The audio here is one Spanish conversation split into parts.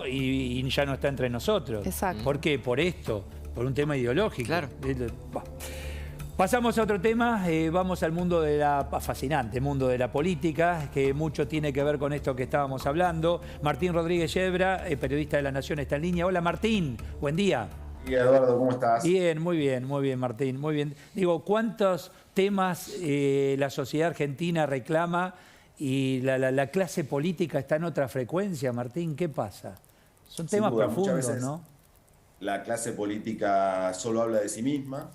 y ya no está entre nosotros. Exacto. ¿Por qué? Por esto, por un tema ideológico. Claro. Pasamos a otro tema, vamos al mundo de la fascinante mundo de la política, que mucho tiene que ver con esto que estábamos hablando. Martín Rodríguez Yebra, periodista de La Nación, está en línea. Hola Martín, buen día. Y Eduardo, ¿cómo estás? Bien, muy bien Martín, muy bien. Digo, ¿cuántos temas la sociedad argentina reclama y la clase política está en otra frecuencia, Martín? ¿Qué pasa? Son temas profundos, ¿no? La clase política solo habla de sí misma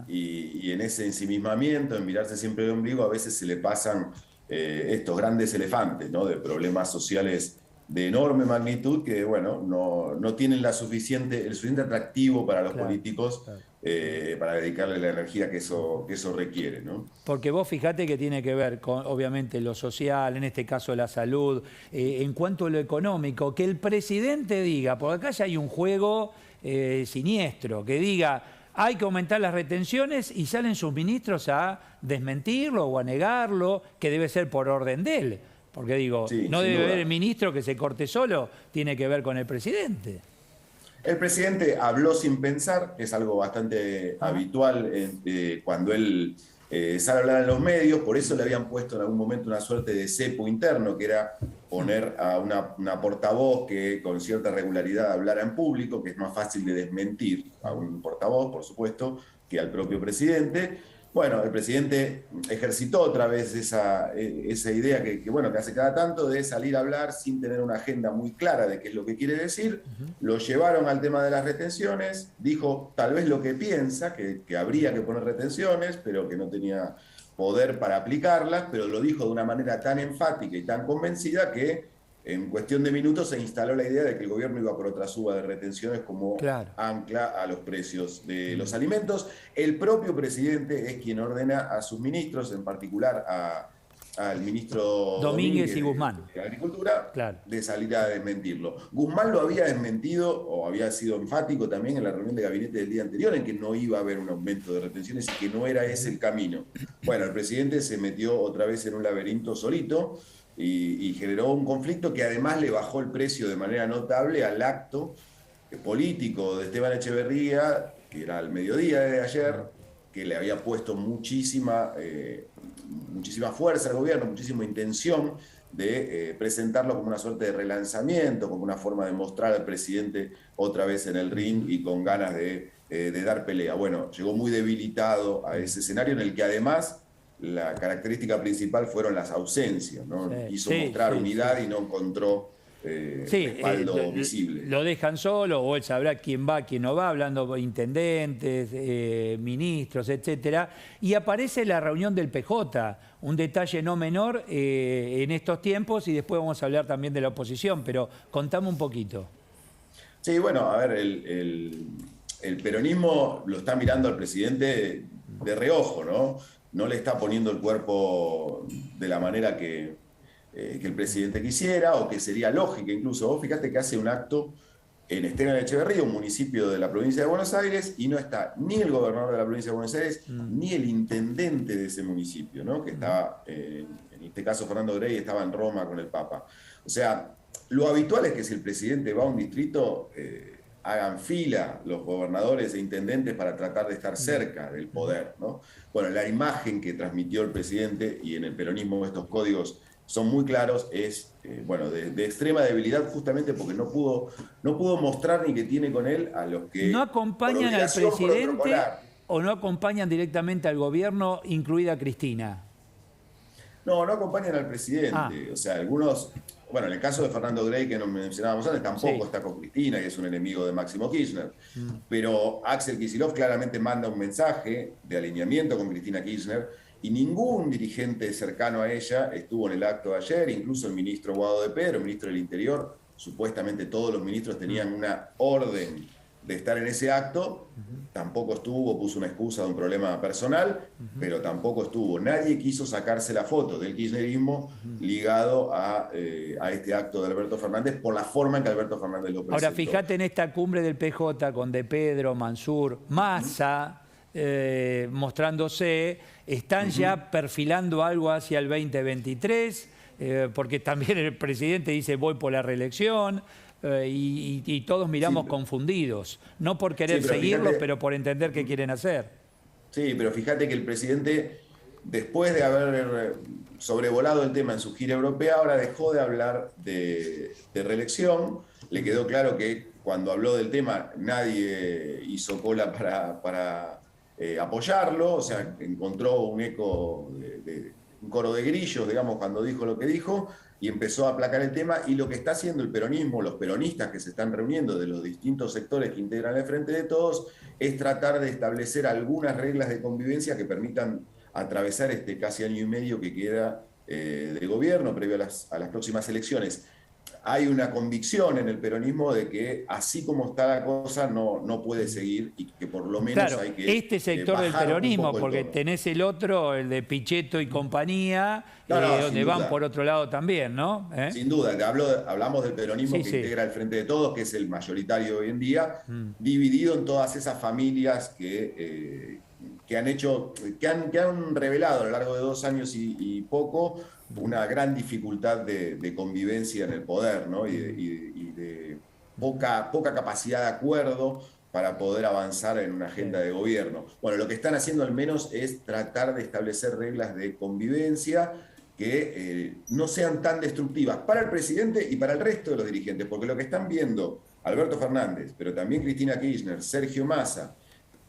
y en ese ensimismamiento, en mirarse siempre el ombligo, a veces se le pasan estos grandes elefantes, ¿no? De problemas sociales de enorme magnitud que, bueno, no tienen el suficiente atractivo para los políticos para dedicarle la energía que eso requiere, ¿no? Porque vos fijate que tiene que ver con, obviamente, lo social, en este caso la salud, en cuanto a lo económico, que el presidente diga, porque acá ya hay un juego siniestro, que diga hay que aumentar las retenciones y salen sus ministros a desmentirlo o a negarlo, que debe ser por orden de él. Porque digo, sí, no debe haber el ministro que se corte solo, tiene que ver con el presidente. El presidente habló sin pensar, que es algo bastante habitual cuando él sale a hablar en los medios, por eso le habían puesto en algún momento una suerte de cepo interno, que era poner a una portavoz que con cierta regularidad hablara en público, que es más fácil de desmentir a un portavoz, por supuesto, que al propio presidente. Bueno, el presidente ejercitó otra vez esa idea que hace cada tanto de salir a hablar sin tener una agenda muy clara de qué es lo que quiere decir. Lo llevaron al tema de las retenciones, dijo tal vez lo que piensa, que habría que poner retenciones, pero que no tenía poder para aplicarlas, pero lo dijo de una manera tan enfática y tan convencida que en cuestión de minutos se instaló la idea de que el gobierno iba por otra suba de retenciones como ancla a los precios de los alimentos. El propio presidente es quien ordena a sus ministros, en particular al ministro Domínguez y Guzmán de Agricultura, de salir a desmentirlo. Guzmán lo había desmentido o había sido enfático también en la reunión de gabinete del día anterior en que no iba a haber un aumento de retenciones y que no era ese el camino. Bueno, el presidente se metió otra vez en un laberinto solito y generó un conflicto que además le bajó el precio de manera notable al acto político de Esteban Echeverría, que era al mediodía de ayer, que le había puesto muchísima fuerza al gobierno, muchísima intención de presentarlo como una suerte de relanzamiento, como una forma de mostrar al presidente otra vez en el ring y con ganas de dar pelea. Bueno, llegó muy debilitado a ese escenario en el que además la característica principal fueron las ausencias, ¿no? Quiso mostrar unidad y no encontró respaldo visible. Lo dejan solo, o él sabrá quién va, quién no va, hablando de intendentes, ministros, etcétera. Y aparece la reunión del PJ, un detalle no menor en estos tiempos, y después vamos a hablar también de la oposición, pero contame un poquito. Sí, bueno, a ver, el peronismo lo está mirando al presidente de reojo, ¿no? No le está poniendo el cuerpo de la manera que el presidente quisiera o que sería lógica incluso. Vos fíjate que hace un acto en Esteban Echeverría, un municipio de la provincia de Buenos Aires, y no está ni el gobernador de la provincia de Buenos Aires ni el intendente de ese municipio, ¿no? Que estaba, en este caso Fernando Grey, estaba en Roma con el Papa. O sea, lo habitual es que si el presidente va a un distrito, hagan fila los gobernadores e intendentes para tratar de estar cerca del poder, ¿no? Bueno, la imagen que transmitió el presidente, y en el peronismo estos códigos son muy claros, es de extrema debilidad, justamente porque no pudo mostrar ni que tiene con él a los que ¿No acompañan al presidente o no acompañan directamente al gobierno, incluida Cristina? No acompañan al presidente. O sea, algunos... Bueno, en el caso de Fernando Grey, que nos mencionábamos antes, tampoco está con Cristina, que es un enemigo de Máximo Kirchner. Pero Axel Kicillof claramente manda un mensaje de alineamiento con Cristina Kirchner y ningún dirigente cercano a ella estuvo en el acto de ayer, incluso el ministro Guado de Pedro, el ministro del Interior. Supuestamente todos los ministros tenían una orden de estar en ese acto, tampoco estuvo, puso una excusa de un problema personal, pero tampoco estuvo. Nadie quiso sacarse la foto del kirchnerismo ligado a este acto de Alberto Fernández por la forma en que Alberto Fernández lo presentó. Ahora, fíjate en esta cumbre del PJ con De Pedro, Mansur, Massa, mostrándose, están ya perfilando algo hacia el 2023, porque también el presidente dice voy por la reelección. y todos miramos Sí, confundidos, no por querer pero seguirlos, fíjate, pero por entender qué quieren hacer. sí, pero fíjate que el presidente, después de haber sobrevolado el tema en su gira europea, ahora dejó de hablar de reelección. Le quedó claro que cuando habló del tema nadie hizo cola para apoyarlo, o sea, encontró un eco, un coro de grillos, digamos, cuando dijo lo que dijo, y empezó a aplacar el tema. Y lo que está haciendo el peronismo, los peronistas que se están reuniendo de los distintos sectores que integran el Frente de Todos, es tratar de establecer algunas reglas de convivencia que permitan atravesar este casi año y medio que queda de gobierno previo a las próximas elecciones. Hay una convicción en el peronismo de que así como está la cosa no puede seguir, y que por lo menos Claro, hay que este sector del bajar un peronismo, poco el porque tono. tenés el otro, el de Pichetto y compañía, No, no, donde sin van por duda. otro lado también, ¿no? Sin duda, hablamos del peronismo Sí, que sí. integra el Frente de Todos, que es el mayoritario hoy en día, dividido en todas esas familias que han hecho, que han revelado a lo largo de 2 años y poco una gran dificultad de convivencia en el poder, ¿no? Y de poca capacidad de acuerdo para poder avanzar en una agenda Sí. de gobierno. Bueno, lo que están haciendo al menos es tratar de establecer reglas de convivencia que no sean tan destructivas para el presidente y para el resto de los dirigentes, porque lo que están viendo Alberto Fernández, pero también Cristina Kirchner, Sergio Massa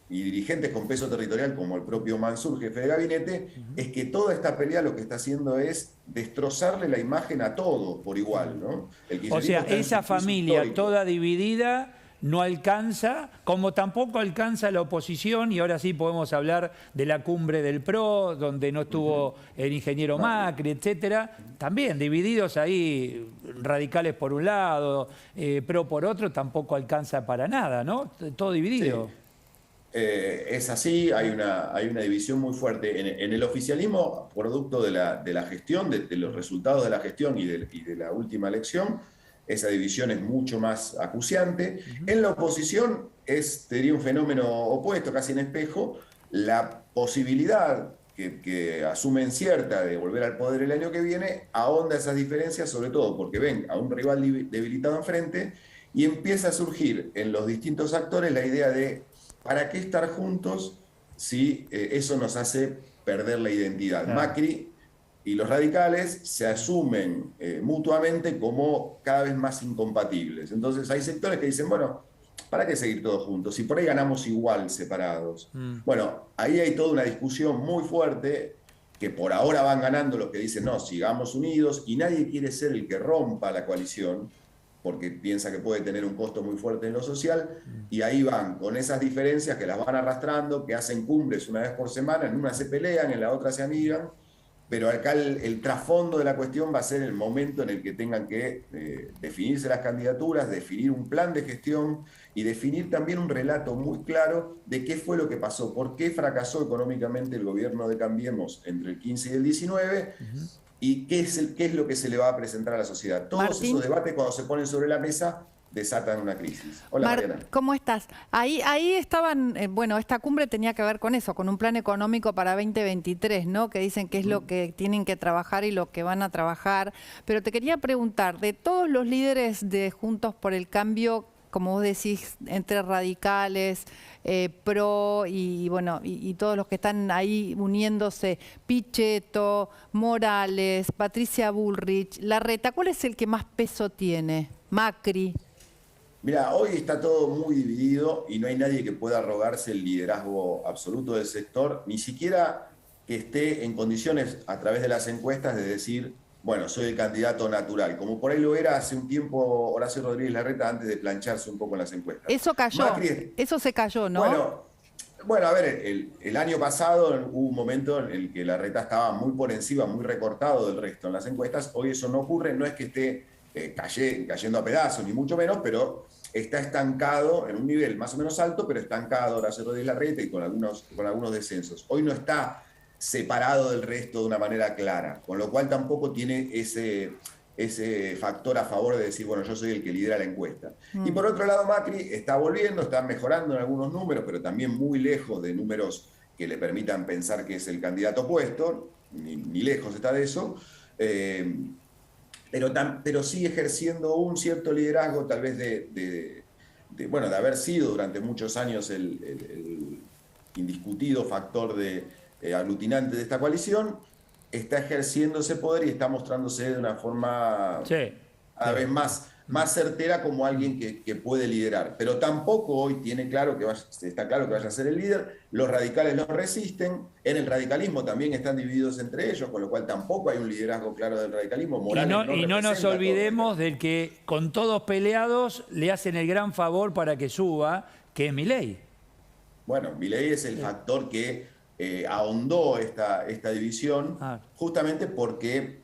y dirigentes con peso territorial como el propio Mansur, jefe de gabinete, es que toda esta pelea lo que está haciendo es destrozarle la imagen a todos por igual, ¿no? El O sea, kirchnerismo está en esa su piso familia histórico. toda dividida no alcanza, como tampoco alcanza la oposición, y ahora sí podemos hablar de la cumbre del PRO, donde no estuvo el ingeniero Macri. Macri, etcétera, también divididos ahí, radicales por un lado, PRO por otro, tampoco alcanza para nada, ¿no? Todo Sí, dividido. es así, hay una división muy fuerte. En el oficialismo, producto de la gestión, de los resultados de la gestión y de la última elección, esa división es mucho más acuciante. En la oposición te diría, un fenómeno opuesto, casi en espejo, la posibilidad que asumen cierta de volver al poder el año que viene, ahonda esas diferencias, sobre todo porque ven a un rival debilitado enfrente, y empieza a surgir en los distintos actores la idea de ¿para qué estar juntos si eso nos hace perder la identidad? Claro. Macri y los radicales se asumen mutuamente como cada vez más incompatibles. Entonces hay sectores que dicen, bueno, ¿para qué seguir todos juntos? Si por ahí ganamos igual separados. Bueno, ahí hay toda una discusión muy fuerte, que por ahora van ganando los que dicen, no, sigamos unidos, y nadie quiere ser el que rompa la coalición, porque piensa que puede tener un costo muy fuerte en lo social, y ahí van con esas diferencias que las van arrastrando, que hacen cumbres una vez por semana, en una se pelean, en la otra se amigan, pero acá el trasfondo de la cuestión va a ser el momento en el que tengan que definirse las candidaturas, definir un plan de gestión y definir también un relato muy claro de qué fue lo que pasó, por qué fracasó económicamente el gobierno de Cambiemos entre el 15 y el 19, y qué es lo que se le va a presentar a la sociedad. Todos esos Martín, debates, cuando se ponen sobre la mesa, desatan una crisis. Hola, Mariana. ¿Cómo estás? Ahí estaban, bueno, esta cumbre tenía que ver con eso, con un plan económico para 2023, ¿no? Que dicen que es lo que tienen que trabajar y lo que van a trabajar. Pero te quería preguntar, de todos los líderes de Juntos por el Cambio, como vos decís, entre radicales, PRO y bueno, y todos los que están ahí uniéndose, Pichetto, Morales, Patricia Bullrich, Larreta, ¿cuál es el que más peso tiene? Macri. Mira, hoy está todo muy dividido y no hay nadie que pueda arrogarse el liderazgo absoluto del sector, ni siquiera que esté en condiciones a través de las encuestas de decir, bueno, soy el candidato natural, como por ahí lo era hace un tiempo Horacio Rodríguez Larreta antes de plancharse un poco en las encuestas. Eso cayó, Macri, eso se cayó, ¿no? bueno, a ver, el año pasado hubo un momento en el que Larreta estaba muy por encima, muy recortado del resto en las encuestas. Hoy eso no ocurre, no es que esté cayendo a pedazos, ni mucho menos, pero está estancado en un nivel más o menos alto, pero estancado Horacio Rodríguez Larreta y con algunos descensos. Hoy no está separado del resto de una manera clara, con lo cual tampoco tiene ese factor a favor de decir, bueno, yo soy el que lidera la encuesta. Y por otro lado, Macri está volviendo, está mejorando en algunos números, pero también muy lejos de números que le permitan pensar que es el candidato opuesto, ni lejos está de eso. pero sí ejerciendo un cierto liderazgo, tal vez bueno, de haber sido durante muchos años el indiscutido factor aglutinante de esta coalición, está ejerciendo ese poder y está mostrándose de una forma cada vez más certera como alguien que puede liderar. Pero tampoco hoy está claro que vaya a ser el líder. Los radicales lo resisten. En el radicalismo también están divididos entre ellos, con lo cual tampoco hay un liderazgo claro del radicalismo. Morales y no nos olvidemos del que con todos peleados le hacen el gran favor para que suba, que es Milei. Bueno, Milei es el factor que ahondó esta división, justamente porque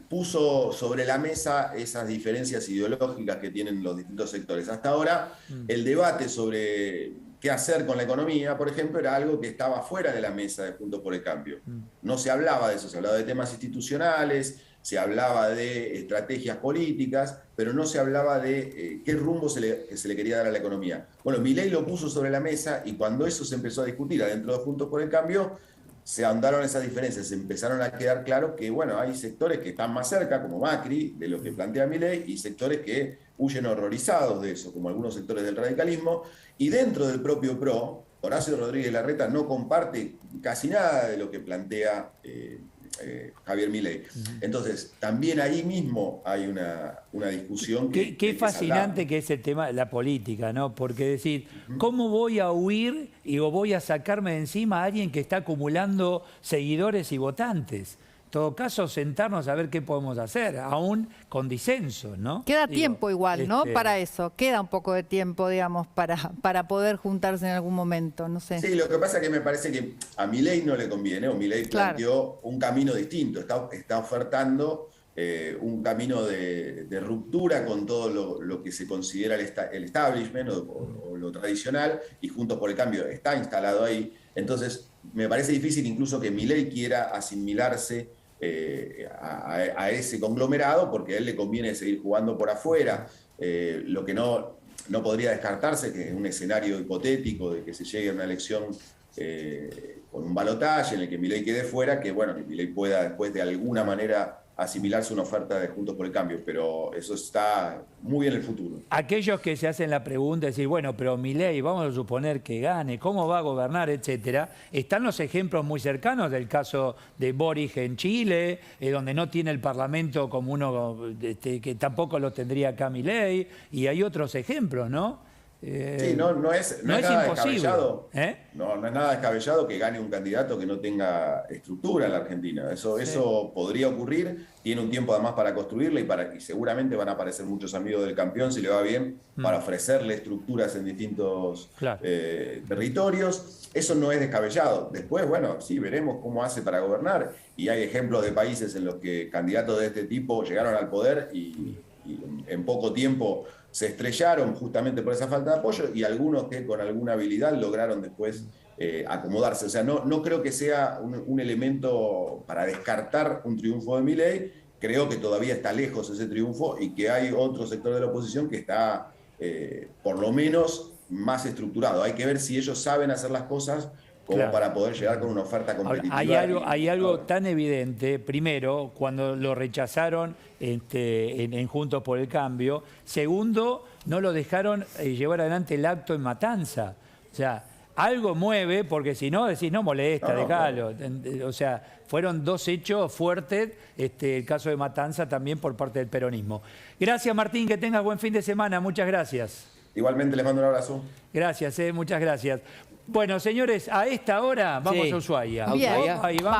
puso sobre la mesa esas diferencias ideológicas que tienen los distintos sectores. Hasta ahora, el debate sobre qué hacer con la economía, por ejemplo, era algo que estaba fuera de la mesa de Juntos por el Cambio. No se hablaba de eso, se hablaba de temas institucionales, se hablaba de estrategias políticas, pero no se hablaba de qué rumbo se le quería dar a la economía. Bueno, Milei lo puso sobre la mesa y cuando eso se empezó a discutir adentro de Juntos por el Cambio, se ahondaron esas diferencias, se empezaron a quedar claro que, bueno, hay sectores que están más cerca, como Macri, de lo que plantea Milei, y sectores que huyen horrorizados de eso, como algunos sectores del radicalismo, y dentro del propio PRO, Horacio Rodríguez Larreta no comparte casi nada de lo que plantea Javier Milei. Entonces, también ahí mismo hay una discusión Qué fascinante que es el tema de la política, ¿no? Porque decir, ¿cómo voy a huir y voy a sacarme de encima a alguien que está acumulando seguidores y votantes? En todo caso, sentarnos a ver qué podemos hacer, aún con disensos, ¿no? Queda tiempo igual, ¿no? Para eso. Queda un poco de tiempo, digamos, para poder juntarse en algún momento, no sé. Sí, lo que pasa es que me parece que a Milei no le conviene, o Milei planteó un camino distinto, está ofertando un camino de ruptura con todo lo que se considera el establishment o lo tradicional, y Juntos por el Cambio está instalado ahí. Entonces, me parece difícil incluso que Milei quiera asimilarse a ese conglomerado, porque a él le conviene seguir jugando por afuera. Lo que no podría descartarse, que es un escenario hipotético de que se llegue a una elección con un balotaje en el que Milei quede fuera, que bueno, que Milei pueda después de alguna manera asimilarse una oferta de Juntos por el Cambio, pero eso está muy en el futuro. Aquellos que se hacen la pregunta de decir, bueno, pero Milei, vamos a suponer que gane, ¿cómo va a gobernar, etcétera? Están los ejemplos muy cercanos del caso de Boric en Chile, donde no tiene el Parlamento como uno que tampoco lo tendría acá Milei, y hay otros ejemplos, ¿no? Sí, no es nada descabellado. No es nada descabellado que gane un candidato que no tenga estructura en la Argentina. Eso podría ocurrir, tiene un tiempo además para construirla y seguramente van a aparecer muchos amigos del campeón, si le va bien, para ofrecerle estructuras en distintos territorios. Eso no es descabellado. Después, bueno, sí, veremos cómo hace para gobernar. Y hay ejemplos de países en los que candidatos de este tipo llegaron al poder y en poco tiempo se estrellaron justamente por esa falta de apoyo, y algunos que con alguna habilidad lograron después acomodarse. O sea, no creo que sea un elemento para descartar un triunfo de Milei. Creo que todavía está lejos ese triunfo y que hay otro sector de la oposición que está por lo menos más estructurado. Hay que ver si ellos saben hacer las cosas como para poder llegar con una oferta competitiva. Hay algo tan evidente. Primero, cuando lo rechazaron en Juntos por el Cambio. Segundo, no lo dejaron llevar adelante el acto en Matanza. O sea, algo mueve, porque si no, decís, no molesta, déjalo. O sea, fueron dos hechos fuertes, el caso de Matanza también por parte del peronismo. Gracias, Martín, que tengas buen fin de semana. Muchas gracias. Igualmente les mando un abrazo. Gracias, muchas gracias. Bueno, señores, a esta hora vamos a Ushuaia. Bien. Ahí vamos.